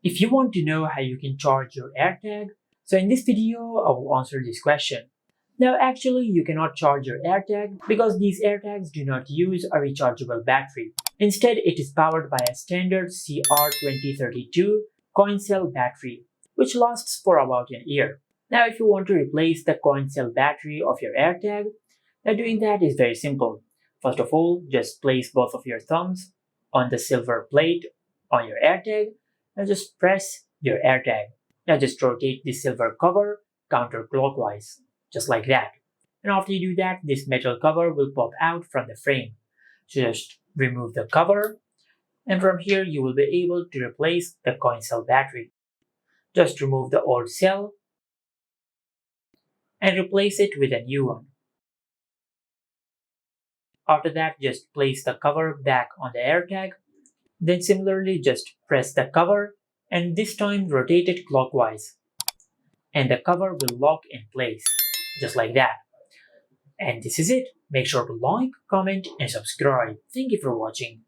If you want to know how you can charge your AirTag, so in this video I will answer this question. Now actually you cannot charge your AirTag because these AirTags do not use a rechargeable battery. Instead it is powered by a standard CR2032 coin cell battery which lasts for about an year. Now if you want to replace the coin cell battery of your AirTag, now doing that is very simple. First of all, just place both of your thumbs on the silver plate on your AirTag. Now just press your AirTag. Now just rotate the silver cover counterclockwise, just like that. And after you do that, this metal cover will pop out from the frame. So just remove the cover, and from here you will be able to replace the coin cell battery. Just remove the old cell and replace it with a new one. After that, just place the cover back on the AirTag. Then similarly, just press the cover and this time rotate it clockwise. And the cover will lock in place, just like that. And this is it. Make sure to like, comment and subscribe. Thank you for watching.